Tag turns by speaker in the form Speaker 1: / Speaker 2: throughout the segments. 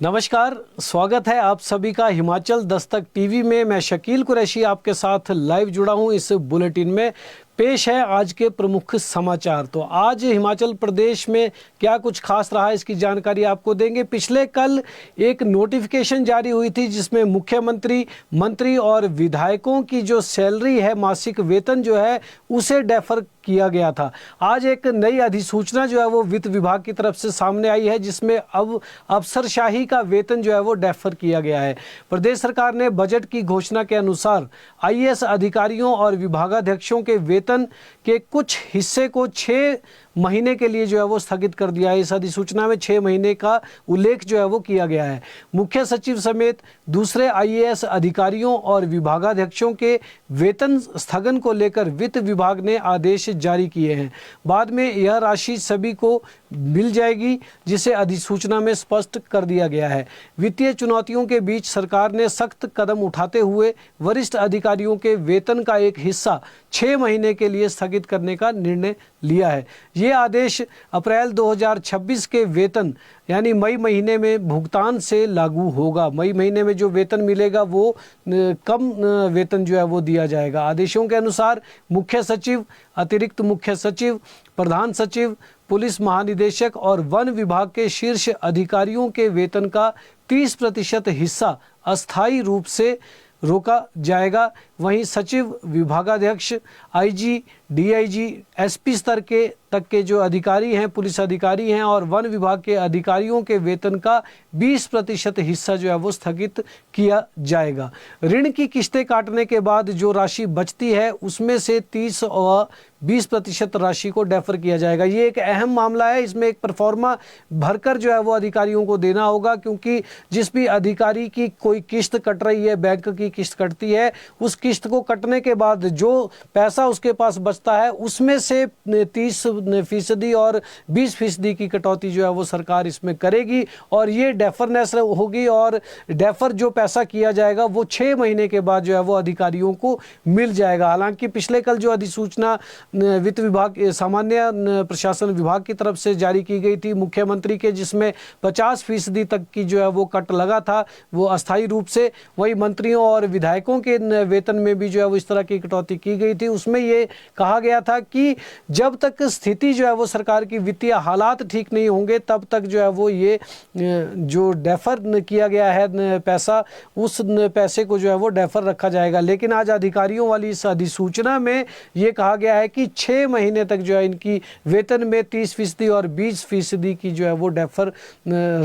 Speaker 1: नमस्कार, स्वागत है आप सभी का हिमाचल दस्तक टीवी में। मैं शकील कुरैशी आपके साथ लाइव जुड़ा हूं। इस बुलेटिन में पेश है आज के प्रमुख समाचार। तो आज हिमाचल प्रदेश में क्या कुछ खास रहा है, इसकी जानकारी आपको देंगे। पिछले कल एक नोटिफिकेशन जारी हुई थी जिसमें मुख्यमंत्री, मंत्री और विधायकों की जो सैलरी है, मासिक वेतन जो है, उसे डेफर किया गया था। आज एक नई अधिसूचना जो है वो वित्त विभाग की तरफ से सामने आई है, जिसमें अब अफसरशाही का वेतन जो है वो डेफर किया गया है। प्रदेश सरकार ने बजट की घोषणा के अनुसार आईएएस अधिकारियों और विभागाध्यक्षों के वेतन के कुछ हिस्से को 6 महीने के लिए जो है वो स्थगित कर दिया है। इस अधिसूचना में 6 महीने का उल्लेख जो है वो किया गया है। मुख्य सचिव समेत दूसरे आईएएस अधिकारियों और विभागाध्यक्षों के वेतन स्थगन को लेकर वित्त विभाग ने आदेश जारी किए हैं। बाद में यह राशि सभी को मिल जाएगी, जिसे अधिसूचना में स्पष्ट कर दिया गया है। वित्तीय चुनौतियों के बीच सरकार ने सख्त कदम उठाते हुए वरिष्ठ अधिकारियों के वेतन का एक हिस्सा 6 महीने के लिए स्थगित करने का निर्णय लिया है। ये आदेश अप्रैल 2026 के वेतन यानी मई महीने में भुगतान से लागू होगा। मई महीने में जो वेतन मिलेगा वो कम वेतन जो है वो दिया जाएगा। आदेशों के अनुसार मुख्य सचिव, अतिरिक्त मुख्य सचिव, प्रधान सचिव, पुलिस महानिदेशक और वन विभाग के शीर्ष अधिकारियों के वेतन का 30% हिस्सा अस्थायी रूप से रोका जाएगा। वहीं सचिव, विभागाध्यक्ष, आईजी, डीआईजी, एसपी स्तर के तक के जो अधिकारी हैं, पुलिस अधिकारी हैं और वन विभाग के अधिकारियों के वेतन का 20% हिस्सा जो है वो स्थगित किया जाएगा। ऋण की किस्तें काटने के बाद जो राशि बचती है उसमें से 30 और 20% राशि को डेफर किया जाएगा। ये एक अहम मामला है। इसमें एक परफॉर्मा भरकर जो है वो अधिकारियों को देना होगा, क्योंकि जिस भी अधिकारी की कोई किस्त कट रही है, बैंक की किस्त कटती है, उस किस्त को कटने के बाद जो पैसा उसके पास बचता है उसमें से 30% और 20% की कटौती जो है वो सरकार इसमें करेगी और ये डेफरनेस होगी। और डेफर जो पैसा किया जाएगा वो 6 महीने के बाद जो है वो अधिकारियों को मिल जाएगा। हालांकि पिछले कल जो अधिसूचना वित्त विभाग, सामान्य प्रशासन विभाग की तरफ से जारी की गई थी मुख्यमंत्री के, जिसमें 50% तक की जो है वो कट लगा था, वो अस्थायी रूप से। वही मंत्रियों और विधायकों के वेतन में भी जो है वो इस तरह की कटौती की गई थी। उसमें ये कहा गया था कि जब तक स्थिति जो है वो सरकार की वित्तीय हालात ठीक नहीं होंगे तब तक जो है वो ये जो डेफर किया गया है पैसा, उस पैसे को जो है वो डेफर रखा जाएगा। लेकिन आज अधिकारियों वाली इस अधिसूचना में ये कहा गया है कि 6 महीने तक जो है इनकी वेतन में 30% और 20% की जो है वो डेफर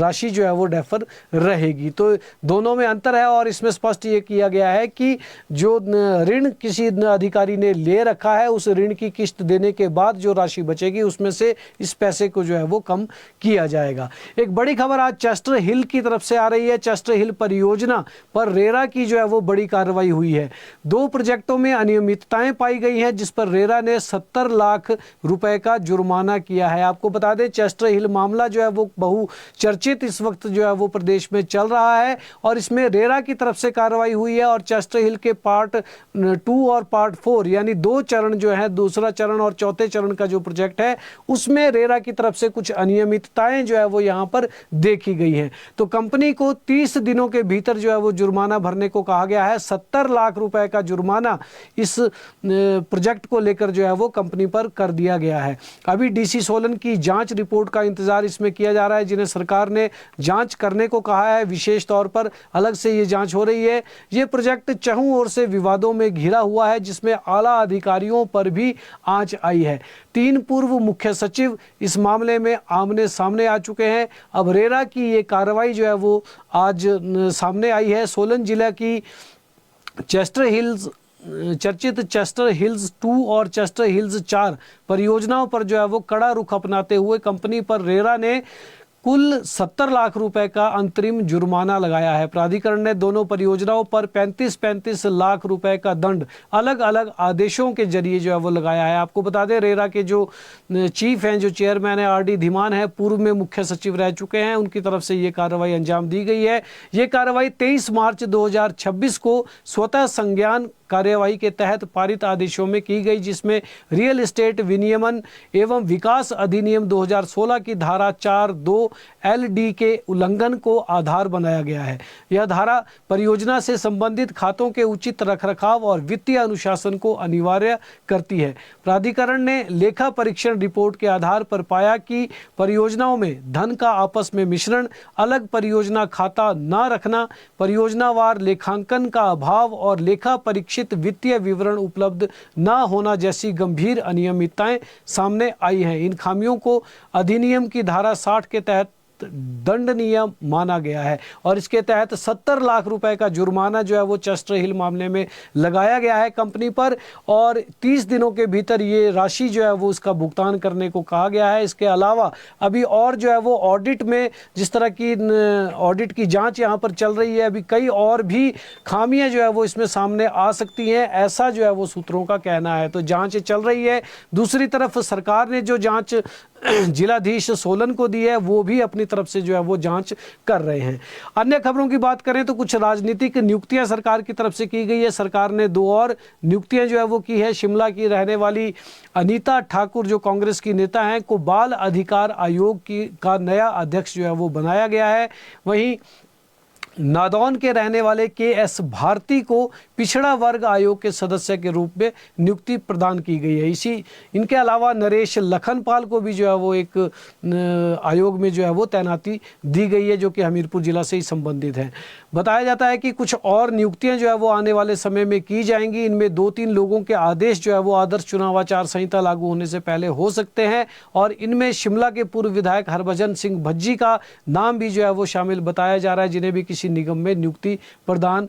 Speaker 1: राशि जो है वो डेफर रहेगी। तो दोनों में अंतर है और इसमें स्पष्ट ये किया गया है कि जो ऋण किसी अधिकारी ने ले रखा है, उस ऋण की किस्त देने के बाद जो राशि बचेगी उसमें से इस पैसे को जो है वो कम किया जाएगा। एक बड़ी खबर आज चेस्टर हिल की तरफ से आ रही है। चेस्टर हिल परियोजना पर रेरा की जो है वो बड़ी कार्रवाई हुई है। 2 प्रोजेक्टों में अनियमितताएं पाई गई हैं, जिस पर रेरा ने 70 लाख रुपए का जुर्माना किया है। आपको बता दें, चेस्टर हिल मामला जो है वो बहुचर्चित इस वक्त जो है वो प्रदेश में चल रहा है और इसमें रेरा की तरफ से कार्रवाई हुई है। और चेस्टर हिल के पार्ट 2 और पार्ट 4 यानी 2 चरण जो है, दूसरा चरण और चौथे चरण का जो प्रोजेक्ट है, उसमें रेरा की तरफ से कुछ अनियमितताएं जो है वो यहां पर देखी गई हैं। तो कंपनी को 30 दिनों के भीतर जो है वो जुर्माना भरने को कहा गया है। 70 लाख रुपए का जुर्माना इस प्रोजेक्ट को लेकर जो है वो कंपनी पर कर दिया गया है। अभी डीसी सोलन की जांच रिपोर्ट का इंतजार इसमें किया जा रहा है, जिन्हें सरकार ने जांच करने को कहा है। विशेष तौर पर अलग से ये जांच हो रही है। ये प्रोजेक्ट चहुं ओर से विवादों में घिरा हुआ है, जिसमें आला अधिकारियों पर भी आंच आई है। 3 पूर्व मुख्य सचिव इस मामले में आमने सामने आ चुके हैं। अब रेरा की ये कार्रवाई जो है वो आज सामने आई है। सोलन जिला की चेस्टर हिल्स चर्चित चेस्टर हिल्स 2 और चेस्टर हिल्स 4 परियोजनाओं पर जो है वो कड़ा रुख अपनाते हुए कंपनी पर रेरा ने कुल 70 लाख रुपए का अंतरिम जुर्माना लगाया है। प्राधिकरण ने दोनों परियोजनाओं पर 35-35 लाख रुपए का दंड अलग अलग आदेशों के जरिए जो है वो लगाया है। आपको बता दें, रेरा के जो चीफ हैं, जो चेयरमैन है आरडी धीमान है, पूर्व में मुख्य सचिव रह चुके हैं, उनकी तरफ से ये कार्रवाई अंजाम दी गई है। ये कार्रवाई 23 मार्च 2026 को स्वतः संज्ञान कार्यवाही के तहत पारित आदेशों में की गई, जिसमें रियल एस्टेट विनियमन एवं विकास अधिनियम 2016 की धारा 4(2) LD के उल्लंघन को आधार बनाया गया है। यह धारा परियोजना से संबंधित खातों के उचित रखरखाव और वित्तीय अनुशासन को अनिवार्य करती है। प्राधिकरण ने लेखा परीक्षण रिपोर्ट के आधार पर पाया कि परियोजनाओं में धन का आपस में मिश्रण, अलग परियोजना खाता न रखना, परियोजनावार लेखांकन का अभाव और लेखा परीक्षित वित्तीय विवरण उपलब्ध न होना जैसी गंभीर अनियमितताएं सामने आई हैं। इन खामियों को अधिनियम की धारा 60 के तहत दंडनीय माना गया है और इसके तहत 70 लाख रुपए का जुर्माना जो है वो चेस्टर हिल मामले में लगाया गया है कंपनी पर, और 30 दिनों के भीतर ये राशि जो है वो उसका भुगतान करने को कहा गया है। इसके अलावा अभी और जो है वो ऑडिट में, जिस तरह की ऑडिट की जांच यहाँ पर चल रही है, अभी कई और भी खामियां जो है वो इसमें सामने आ सकती हैं, ऐसा जो है वो सूत्रों का कहना है। तो जांच चल रही है। दूसरी तरफ सरकार ने जो जांच जिलाधीश सोलन को दी है, वो भी अपनी तरफ से जो है वो जांच कर रहे हैं। अन्य खबरों की बात करें तो कुछ राजनीतिक नियुक्तियां सरकार की तरफ से की गई है। सरकार ने 2 और नियुक्तियां जो है वो की है। शिमला की रहने वाली अनीता ठाकुर जो कांग्रेस की नेता हैं को बाल अधिकार आयोग का नया अध्यक्ष जो है वो बनाया गया है। वहीं नादौन के रहने वाले KS भारती को पिछड़ा वर्ग आयोग के सदस्य के रूप में नियुक्ति प्रदान की गई है। इनके अलावा नरेश लखनपाल को भी जो है वो एक आयोग में जो है वो तैनाती दी गई है, जो कि हमीरपुर जिला से ही संबंधित है। बताया जाता है कि कुछ और नियुक्तियां जो है वो आने वाले समय में की जाएंगी। इनमें 2-3 लोगों के आदेश जो है वो आदर्श चुनाव आचार संहिता लागू होने से पहले हो सकते हैं, और इनमें शिमला के पूर्व विधायक हरभजन सिंह भज्जी का नाम भी जो है वो शामिल बताया जा रहा है, जिन्हें भी किसी निगम में नियुक्ति प्रदान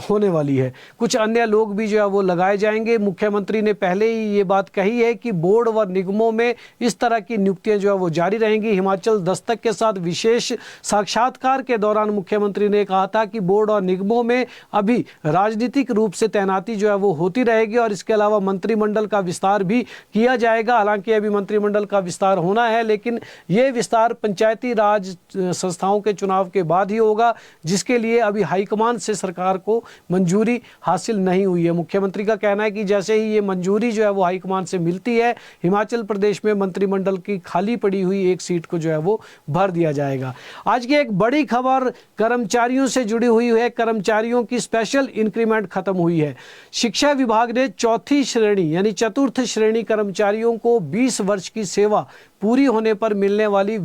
Speaker 1: होने वाली है। कुछ अन्य लोग भी जो है वो लगाए जाएंगे। मुख्यमंत्री ने पहले ही ये बात कही है कि बोर्ड व निगमों में इस तरह की नियुक्तियां जो है वो जारी रहेंगी। हिमाचल दस्तक के साथ विशेष साक्षात्कार के दौरान मुख्यमंत्री ने कहा था कि बोर्ड और निगमों में अभी राजनीतिक रूप से तैनाती जो है वो होती रहेगी, और इसके अलावा मंत्रिमंडल का विस्तार भी किया जाएगा। हालांकि अभी मंत्रिमंडल का विस्तार होना है, लेकिन ये विस्तार पंचायती राज संस्थाओं के चुनाव के बाद ही होगा, जिसके लिए अभी हाईकमान से सरकार को मंजूरी हासिल नहीं हुई है। मुख्यमंत्री का कहना है कि जैसे ही ये मंजूरी जो है वो हाईकमान से मिलती है, हिमाचल प्रदेश में मंत्रिमंडल की खाली पड़ी हुई एक सीट को जो है वो भर दिया जाएगा। आज की एक बड़ी खबर कर्मचारियों से जुड़ी हुई है। कर्मचारियों की स्पेशल इंक्रीमेंट खत्म हुई है। शिक्षा विभाग ने चौथी श्रेणी यानी चतुर्थ श्रेणी कर्मचारियों को 20 वर्ष की सेवा पूरी होने पर मिलने वाली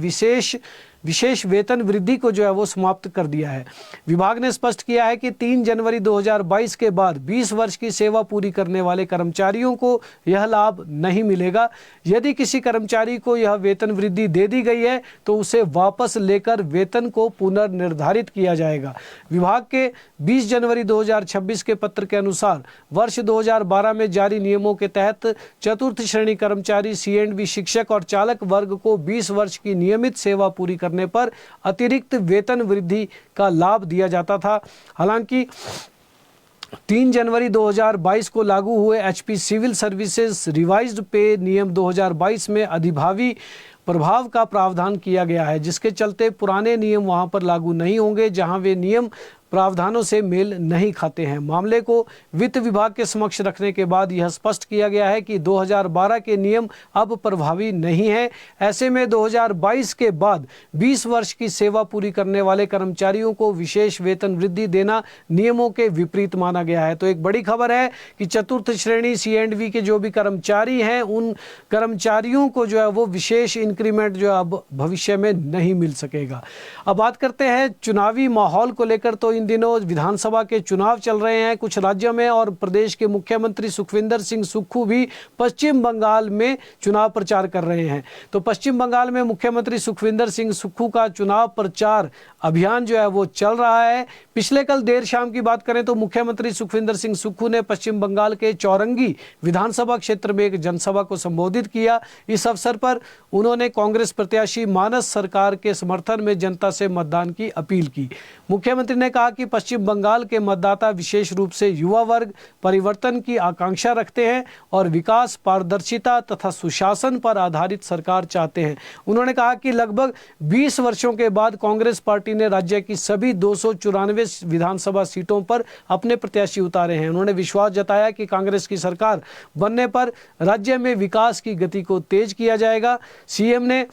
Speaker 1: विशेष वेतन वृद्धि को जो है वो समाप्त कर दिया है। विभाग ने स्पष्ट किया है कि 3 जनवरी 2022 के बाद 20 वर्ष की सेवा पूरी करने वाले कर्मचारियों को यह लाभ नहीं मिलेगा। यदि किसी कर्मचारी को यह वेतन वृद्धि दे दी गई है तो उसे वापस लेकर वेतन को पुनर्निर्धारित किया जाएगा। विभाग के 20 जनवरी 2026 के पत्र के अनुसार वर्ष 2012 में जारी नियमों के तहत चतुर्थ श्रेणी कर्मचारी, C&V शिक्षक और चालक वर्ग को 20 वर्ष की नियमित सेवा पूरी करने पर अतिरिक्त वेतन वृद्धि का लाभ दिया जाता था। हालांकि 3 जनवरी 2022 को लागू हुए HP सिविल सर्विसेज रिवाइज्ड पे नियम 2022 में अधिभावी प्रभाव का प्रावधान किया गया है, जिसके चलते पुराने नियम वहां पर लागू नहीं होंगे जहां वे नियम प्रावधानों से मेल नहीं खाते हैं। मामले को वित्त विभाग के समक्ष रखने के बाद यह स्पष्ट किया गया है कि 2012 के नियम अब प्रभावी नहीं है। ऐसे में 2022 के बाद 20 वर्ष की सेवा पूरी करने वाले कर्मचारियों को विशेष वेतन वृद्धि देना नियमों के विपरीत माना गया है। तो एक बड़ी खबर है कि चतुर्थ श्रेणी C&V के जो भी कर्मचारी हैं, उन कर्मचारियों को जो है वो विशेष इंक्रीमेंट जो अब भविष्य में नहीं मिल सकेगा। अब बात करते हैं चुनावी माहौल को लेकर। तो इन दिनों विधानसभा के चुनाव चल रहे हैं कुछ राज्यों में, और प्रदेश के मुख्यमंत्री सुखविंदर सिंह सुक्खू भी पश्चिम बंगाल में चुनाव प्रचार कर रहे हैं। तो पश्चिम बंगाल में मुख्यमंत्री सुखविंदर सिंह सुक्खू का चुनाव प्रचार अभियान जो है वो चल रहा है। पिछले कल देर शाम की बात करें तो मुख्यमंत्री सुखविंदर सिंह सुक्खू ने पश्चिम बंगाल के चौरंगी विधानसभा क्षेत्र में एक जनसभा को संबोधित किया। इस अवसर पर उन्होंने कांग्रेस प्रत्याशी मानस सरकार के समर्थन में जनता से मतदान की अपील की। मुख्यमंत्री ने कहा कहा कि पश्चिम बंगाल के मतदाता विशेष रूप से युवा वर्ग परिवर्तन की आकांक्षा रखते हैं और विकास, पारदर्शिता तथा सुशासन पर आधारित सरकार चाहते हैं। उन्होंने कहा कि लगभग 20 वर्षों के बाद कांग्रेस पार्टी ने राज्य की सभी 294 विधानसभा सीटों पर अपने प्रत्याशी उतारे हैं। उन्होंने विश्वास जताया कि कांग्रेस की सरकार बनने पर राज्य में विकास की गति को तेज किया जाएगा। सीएम ने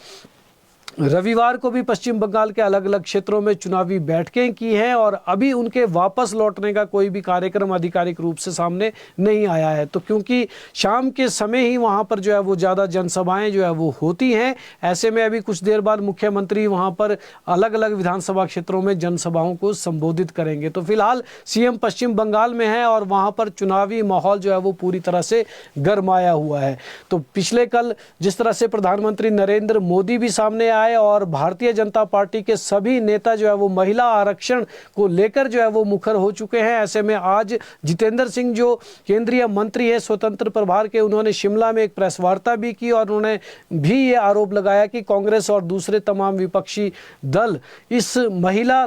Speaker 1: रविवार को भी पश्चिम बंगाल के अलग अलग क्षेत्रों में चुनावी बैठकें की हैं और अभी उनके वापस लौटने का कोई भी कार्यक्रम आधिकारिक रूप से सामने नहीं आया है। तो क्योंकि शाम के समय ही वहां पर जो है वो ज़्यादा जनसभाएं जो है वो होती हैं, ऐसे में अभी कुछ देर बाद मुख्यमंत्री वहां पर अलग अलग विधानसभा क्षेत्रों में जनसभाओं को संबोधित करेंगे। तो फिलहाल सीएम पश्चिम बंगाल में है और वहाँ पर चुनावी माहौल जो है वो पूरी तरह से गरमाया हुआ है। तो पिछले कल जिस तरह से प्रधानमंत्री नरेंद्र मोदी भी सामने आए और भारतीय जनता पार्टी के सभी नेता जो है वो महिला आरक्षण को लेकर जो है वो मुखर हो चुके हैं। ऐसे में आज जितेंद्र सिंह जो केंद्रीय मंत्री है स्वतंत्र प्रभार के, उन्होंने शिमला में एक प्रेस वार्ता भी की और उन्होंने भी ये आरोप लगाया कि कांग्रेस और दूसरे तमाम विपक्षी दल इस महिला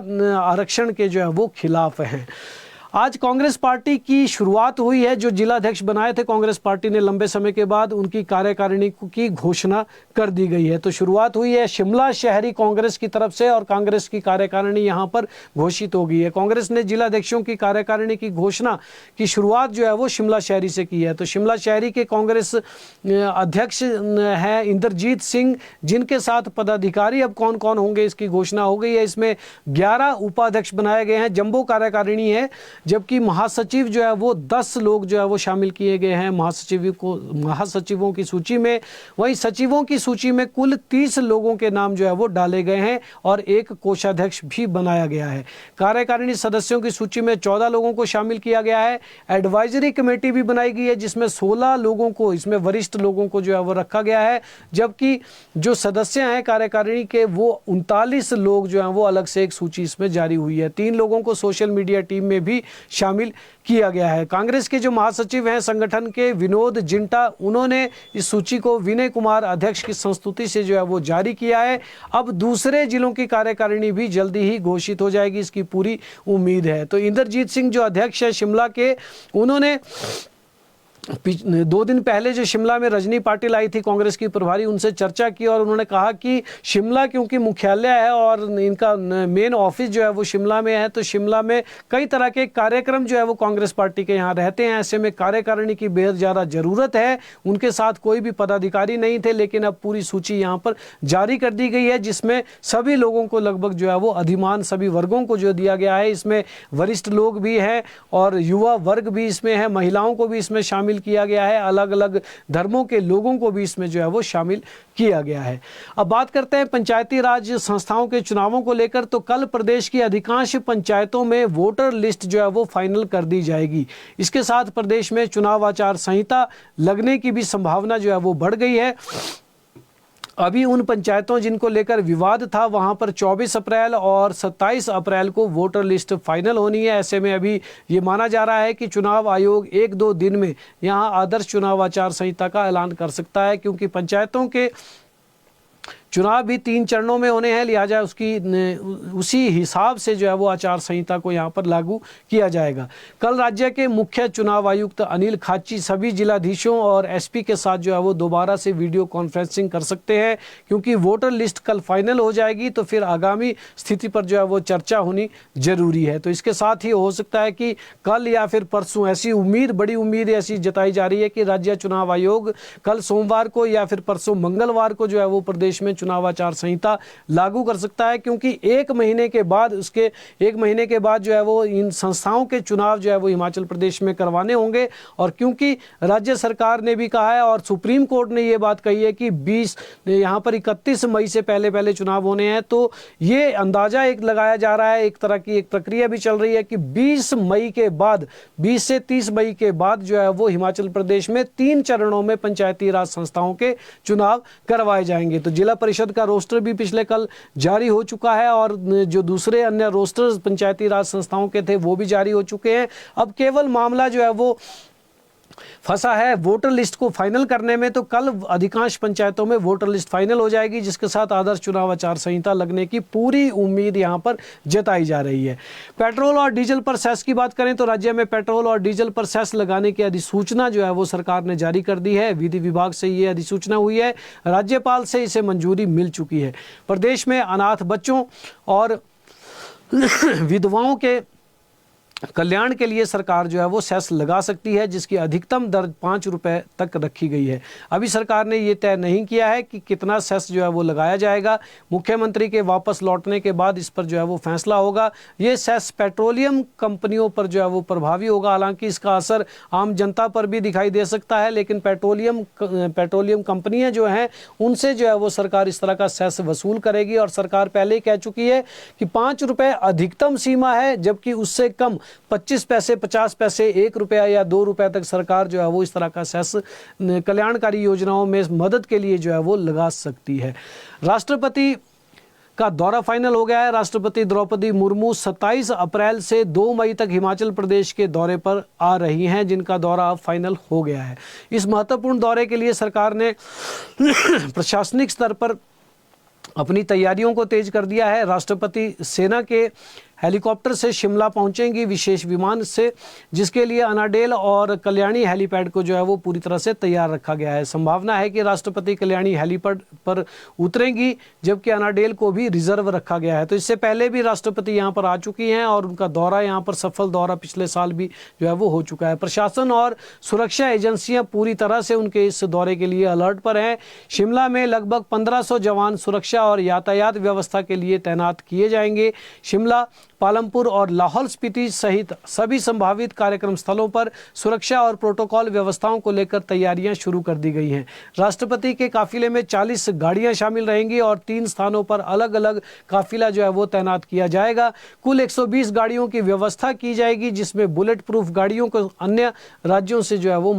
Speaker 1: आरक्षण के जो है वो खिलाफ हैं। आज कांग्रेस पार्टी की शुरुआत हुई है। जो जिलाध्यक्ष बनाए थे कांग्रेस पार्टी ने लंबे समय के बाद, उनकी कार्यकारिणी की घोषणा कर दी गई है। तो शुरुआत हुई है शिमला शहरी कांग्रेस की तरफ से और कांग्रेस की कार्यकारिणी यहां पर घोषित हो गई है। कांग्रेस ने जिलाध्यक्षों की कार्यकारिणी की घोषणा की शुरुआत जो है वो शिमला शहरी से की है। तो शिमला शहरी के कांग्रेस अध्यक्ष है इंद्रजीत सिंह, जिनके साथ पदाधिकारी अब कौन कौन होंगे इसकी घोषणा हो गई है। इसमें 11 उपाध्यक्ष बनाए गए हैं, जंबो कार्यकारिणी है, जबकि महासचिव जो है वो 10 लोग जो है वो शामिल किए गए हैं महासचिवों की सूची में। वहीं सचिवों की सूची में कुल 30 लोगों के नाम जो है वो डाले गए हैं और एक कोषाध्यक्ष भी बनाया गया है। कार्यकारिणी सदस्यों की सूची में 14 लोगों को शामिल किया गया है। एडवाइजरी कमेटी भी बनाई गई है जिसमें 16 लोगों को, इसमें वरिष्ठ लोगों को जो है वो रखा गया है, जबकि जो सदस्य हैं कार्यकारिणी के वो 39 लोग जो हैं वो अलग से एक सूची इसमें जारी हुई है। 3 लोगों को सोशल मीडिया टीम में भी शामिल किया गया है। कांग्रेस के जो महासचिव हैं संगठन के विनोद जिंटा, उन्होंने इस सूची को विनय कुमार अध्यक्ष की संस्तुति से जो है वो जारी किया है। अब दूसरे जिलों की कार्यकारिणी भी जल्दी ही घोषित हो जाएगी, इसकी पूरी उम्मीद है। तो इंद्रजीत सिंह जो अध्यक्ष है शिमला के, उन्होंने 2 दिन पहले जो शिमला में रजनी पाटिल आई थी कांग्रेस की प्रभारी, उनसे चर्चा की और उन्होंने कहा कि शिमला क्योंकि मुख्यालय है और इनका मेन ऑफिस जो है वो शिमला में है, तो शिमला में कई तरह के कार्यक्रम जो है वो कांग्रेस पार्टी के यहाँ रहते हैं। ऐसे में कार्यकारिणी की बेहद ज़्यादा ज़रूरत है। उनके साथ कोई भी पदाधिकारी नहीं थे, लेकिन अब पूरी सूची यहाँ पर जारी कर दी गई है, जिसमें सभी लोगों को लगभग जो है वो अधिमान सभी वर्गों को जो दिया गया है। इसमें वरिष्ठ लोग भी हैं और युवा वर्ग भी इसमें है, महिलाओं को भी इसमें शामिल किया गया है, अलग अलग धर्मों के लोगों को भी इसमें जो है वो शामिल किया गया है। अब बात करते हैं पंचायती राज संस्थाओं के चुनावों को लेकर। तो कल प्रदेश की अधिकांश पंचायतों में वोटर लिस्ट जो है वो फाइनल कर दी जाएगी। इसके साथ प्रदेश में चुनाव आचार संहिता लगने की भी संभावना जो है वो बढ़ गई है। अभी उन पंचायतों जिनको लेकर विवाद था, वहां पर 24 अप्रैल और 27 अप्रैल को वोटर लिस्ट फाइनल होनी है। ऐसे में अभी ये माना जा रहा है कि चुनाव आयोग 1-2 दिन में यहां आदर्श चुनाव आचार संहिता का ऐलान कर सकता है, क्योंकि पंचायतों के चुनाव भी 3 चरणों में होने हैं, लिहाजा उसी हिसाब से जो है वो आचार संहिता को यहाँ पर लागू किया जाएगा। कल राज्य के मुख्य चुनाव आयुक्त अनिल खाची सभी जिलाधीशों और एसपी के साथ जो है वो दोबारा से वीडियो कॉन्फ्रेंसिंग कर सकते हैं, क्योंकि वोटर लिस्ट कल फाइनल हो जाएगी तो फिर आगामी स्थिति पर जो है वो चर्चा होनी जरूरी है। तो इसके साथ ही हो सकता है कि कल या फिर परसों, ऐसी उम्मीद, बड़ी उम्मीद ऐसी जताई जा रही है कि राज्य चुनाव आयोग कल सोमवार को या फिर परसों मंगलवार को जो है वो प्रदेश में चुनाव आचार संहिता लागू कर सकता है, क्योंकि 1 महीने के बाद जो है वो इन संस्थाओं के चुनाव जो है वो हिमाचल प्रदेश में करवाने होंगे। और क्योंकि राज्य सरकार ने भी कहा है और सुप्रीम कोर्ट ने ये बात कही है कि 31 मई से पहले चुनाव होने हैं, तो ये अंदाजा एक लगाया जा रहा है, एक तरह की एक प्रक्रिया भी चल रही है कि 20 से 30 मई के बाद जो है वो हिमाचल प्रदेश में 3 चरणों में पंचायती राज संस्थाओं के चुनाव करवाए जाएंगे। तो जिला परिषद का रोस्टर भी पिछले कल जारी हो चुका है और जो दूसरे अन्य रोस्टर्स पंचायती राज संस्थाओं के थे वो भी जारी हो चुके हैं। अब केवल मामला जो है वो फंसा है वोटर लिस्ट को फाइनल करने में। तो कल अधिकांश पंचायतों में वोटर लिस्ट फाइनल हो जाएगी, जिसके साथ आदर्श चुनाव आचार संहिता लगने की पूरी उम्मीद यहां पर जताई जा रही है। पेट्रोल और डीजल पर सेस की बात करें तो राज्य में पेट्रोल और डीजल पर सेस लगाने की अधिसूचना जो है वो सरकार ने जारी कर दी है। विधि विभाग से ये अधिसूचना हुई है, राज्यपाल से इसे मंजूरी मिल चुकी है। प्रदेश में अनाथ बच्चों और विधवाओं के कल्याण के लिए सरकार जो है वो सेस लगा सकती है, जिसकी अधिकतम दर 5 रुपए तक रखी गई है। अभी सरकार ने ये तय नहीं किया है कि कितना सेस जो है वो लगाया जाएगा। मुख्यमंत्री के वापस लौटने के बाद इस पर जो है वो फैसला होगा। ये सेस पेट्रोलियम कंपनियों पर जो है वो प्रभावी होगा। हालांकि इसका असर आम जनता पर भी दिखाई दे सकता है, लेकिन पेट्रोलियम कंपनियां जो हैं उनसे जो है वो सरकार इस तरह का सेस वसूल करेगी। और सरकार पहले ही कह चुकी है कि 5 रुपए अधिकतम सीमा है, जबकि उससे कम 25 पैसे, 50 पैसे, 1 रुपया या 2 रुपए तक सरकार जो है वो इस तरह का सेस कल्याणकारी योजनाओं में मदद के लिए जो है वो लगा सकती है। राष्ट्रपति का दौरा फाइनल हो गया है। राष्ट्रपति द्रौपदी मुर्मू 27 अप्रैल से 2 मई तक हिमाचल प्रदेश के दौरे पर आ रही हैं, जिनका दौरा अब फाइनल हो गया है। इस महत्वपूर्ण दौरे के लिए सरकार ने प्रशासनिक स्तर पर अपनी तैयारियों को तेज कर दिया है। राष्ट्रपति सेना के हेलीकॉप्टर से शिमला पहुंचेंगी विशेष विमान से, जिसके लिए अनाडेल और कल्याणी हेलीपैड को जो है वो पूरी तरह से तैयार रखा गया है। संभावना है कि राष्ट्रपति कल्याणी हेलीपैड पर उतरेंगी, जबकि अनाडेल को भी रिजर्व रखा गया है। तो इससे पहले भी राष्ट्रपति यहां पर आ चुकी हैं और उनका दौरा यहां पर सफल दौरा पिछले साल भी जो है वो हो चुका है। प्रशासन और सुरक्षा एजेंसियां पूरी तरह से उनके इस दौरे के लिए अलर्ट पर हैं। शिमला में लगभग 1500 जवान सुरक्षा और यातायात व्यवस्था के लिए तैनात किए जाएंगे। शिमला, पालमपुर और लाहौल स्पीति सहित सभी संभावित कार्यक्रम स्थलों पर सुरक्षा और प्रोटोकॉल व्यवस्थाओं को लेकर तैयारियां शुरू कर दी गई हैं। राष्ट्रपति के काफिले में 40 गाड़ियां शामिल रहेंगी और 3 स्थानों पर अलग अलग काफिला जो है वो तैनात किया जाएगा। कुल 120 गाड़ियों की व्यवस्था की जाएगी, जिसमें बुलेट प्रूफ गाड़ियों को अन्य राज्यों से जो है वो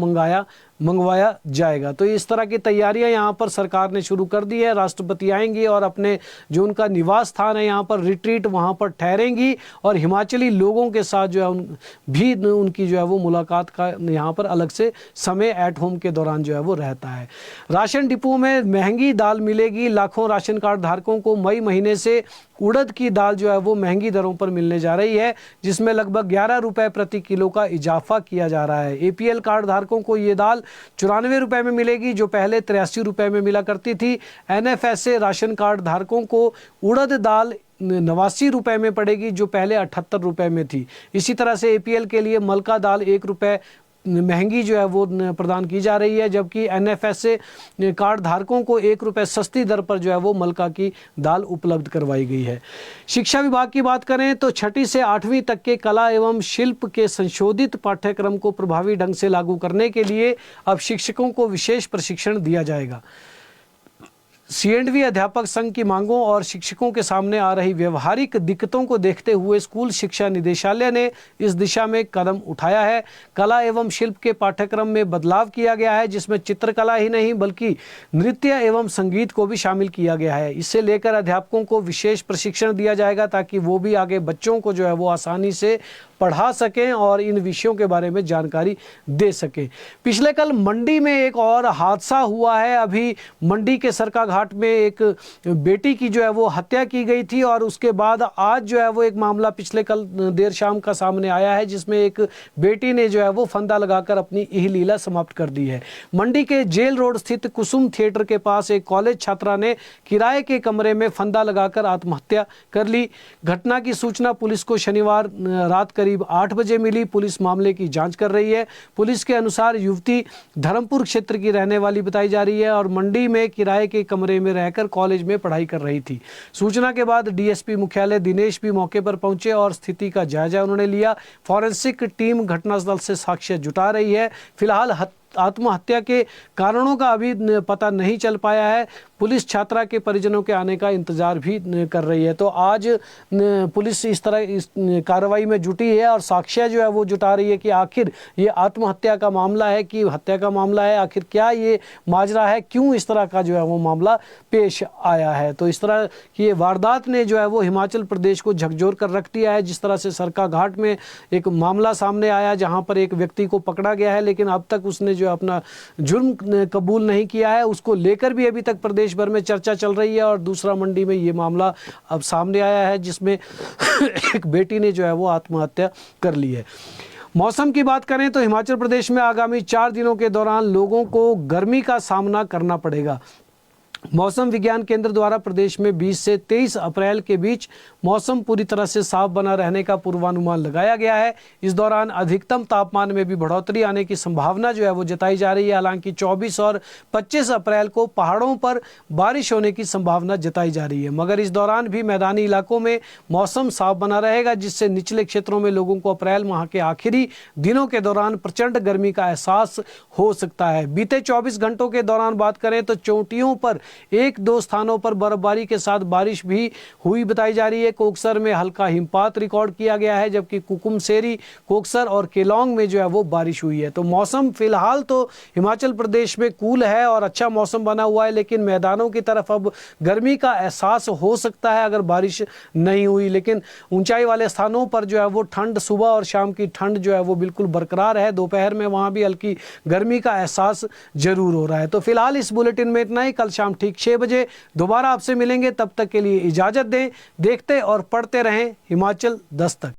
Speaker 1: मंगवाया जाएगा। तो इस तरह की तैयारियां यहाँ पर सरकार ने शुरू कर दी है। राष्ट्रपति आएंगे और अपने जो उनका निवास स्थान है यहाँ पर रिट्रीट, वहाँ पर ठहरेंगी और हिमाचली लोगों के साथ जो है उनकी जो है वो मुलाकात का यहाँ पर अलग से समय एट होम के दौरान जो है वो रहता है। राशन डिपो में महंगी दाल मिलेगी। लाखों राशन कार्ड धारकों को मई महीने से उड़द की दाल जो है वो महंगी दरों पर मिलने जा रही है, जिसमें लगभग 11 रुपए प्रति किलो का इजाफा किया जा रहा है। APL कार्ड धारकों को ये दाल 94 रुपए में मिलेगी, जो पहले 83 रुपए में मिला करती थी। NFSA राशन कार्ड धारकों को उड़द दाल 89 रुपए में पड़ेगी, जो पहले 78 रुपए में थी। इसी तरह से APL के लिए मलका दाल 1 रुपए महंगी जो है वो प्रदान की जा रही है, जबकि NFSA कार्ड धारकों को 1 रुपए सस्ती दर पर जो है वो मलका की दाल उपलब्ध करवाई गई है। शिक्षा विभाग की बात करें तो 6ठी से 8वीं तक के कला एवं शिल्प के संशोधित पाठ्यक्रम को प्रभावी ढंग से लागू करने के लिए अब शिक्षकों को विशेष प्रशिक्षण दिया जाएगा। CNV अध्यापक संघ की मांगों और शिक्षकों के सामने आ रही व्यवहारिक दिक्कतों को देखते हुए स्कूल शिक्षा निदेशालय ने इस दिशा में कदम उठाया है। कला एवं शिल्प के पाठ्यक्रम में बदलाव किया गया है, जिसमें चित्रकला ही नहीं बल्कि नृत्य एवं संगीत को भी शामिल किया गया है। इससे लेकर अध्यापकों को विशेष प्रशिक्षण दिया जाएगा ताकि वो भी आगे बच्चों को जो है वो आसानी से पढ़ा सकें और इन विषयों के बारे में जानकारी दे सकें। पिछले कल मंडी में एक और हादसा हुआ है। अभी मंडी के सरका घाट में एक बेटी की जो है वो हत्या की गई थी और उसके बाद आज जो है वो एक मामला पिछले कल देर शाम का सामने आया है, जिसमें एक बेटी ने जो है वो फंदा लगाकर अपनी इहलीला समाप्त कर दी है। मंडी के जेल रोड स्थित कुसुम थिएटर के पास एक कॉलेज छात्रा ने किराए के कमरे में फंदा लगाकर आत्महत्या कर ली। घटना की सूचना पुलिस को शनिवार रात करीब 8 बजे मिली। पुलिस मामले की जांच कर रही है। पुलिस के अनुसार युवती धर्मपुर क्षेत्र की रहने वाली बताई जा रही है और मंडी में किराए के कमरे में रहकर कॉलेज में पढ़ाई कर रही थी। सूचना के बाद DSP मुख्यालय दिनेश भी मौके पर पहुंचे और स्थिति का जायजा उन्होंने लिया। फॉरेंसिक टीम घटनास्थल से साक्ष्य जुटा रही है। फिलहाल आत्महत्या के कारणों का अभी पता नहीं चल पाया है। पुलिस छात्रा के परिजनों के आने का इंतजार भी कर रही है। तो आज पुलिस इस तरह इस कार्रवाई में जुटी है और साक्ष्य जो है वो जुटा रही है कि आखिर ये आत्महत्या का मामला है कि हत्या का मामला है, आखिर क्या ये माजरा है, क्यों इस तरह का जो है वो मामला पेश आया है। तो इस तरह की ये वारदात ने जो है वो हिमाचल प्रदेश को झकझोर कर रख दिया है। जिस तरह से सरका घाट में एक मामला सामने आया जहां पर एक व्यक्ति को पकड़ा गया है, लेकिन अब तक उसने जो अपना जुर्म कबूल नहीं किया है, उसको लेकर भी अभी तक प्रदेश भर में चर्चा चल रही है। और दूसरा मंडी में ये मामला अब सामने आया है जिसमें एक बेटी ने जो है वो आत्महत्या कर ली है। मौसम की बात करें तो हिमाचल प्रदेश में आगामी 4 दिनों के दौरान लोगों को गर्मी का सामना करना पड़ेगा। मौसम विज्ञान केंद्र द्वारा प्रदेश में 20 से 23 अप्रैल के बीच मौसम पूरी तरह से साफ बना रहने का पूर्वानुमान लगाया गया है। इस दौरान अधिकतम तापमान में भी बढ़ोतरी आने की संभावना जो है वो जताई जा रही है। हालांकि 24 और 25 अप्रैल को पहाड़ों पर बारिश होने की संभावना जताई जा रही है, मगर इस दौरान भी मैदानी इलाकों में मौसम साफ बना रहेगा, जिससे निचले क्षेत्रों में लोगों को अप्रैल माह के आखिरी दिनों के दौरान प्रचंड गर्मी का एहसास हो सकता है। बीते 24 घंटों के दौरान बात करें तो चोटियों पर 1-2 स्थानों पर बर्फबारी के साथ बारिश भी हुई बताई जा रही है। कोकसर में हल्का हिमपात रिकॉर्ड किया गया है, जबकि कुकुमसेरी, कोकसर और केलोंग में जो है वो बारिश हुई है। तो मौसम फिलहाल तो हिमाचल प्रदेश में कूल है और अच्छा मौसम बना हुआ है, लेकिन मैदानों की तरफ अब गर्मी का एहसास हो सकता है अगर बारिश नहीं हुई। लेकिन ऊंचाई वाले स्थानों पर जो है वो ठंड, सुबह और शाम की ठंड जो है वो बिल्कुल बरकरार है। दोपहर में वहां भी हल्की गर्मी का एहसास जरूर हो रहा है। तो फिलहाल इस बुलेटिन में इतना ही। कल शाम ठीक 6 बजे दोबारा आपसे मिलेंगे। तब तक के लिए इजाजत दें। देखते और पढ़ते रहें हिमाचल दस्तक।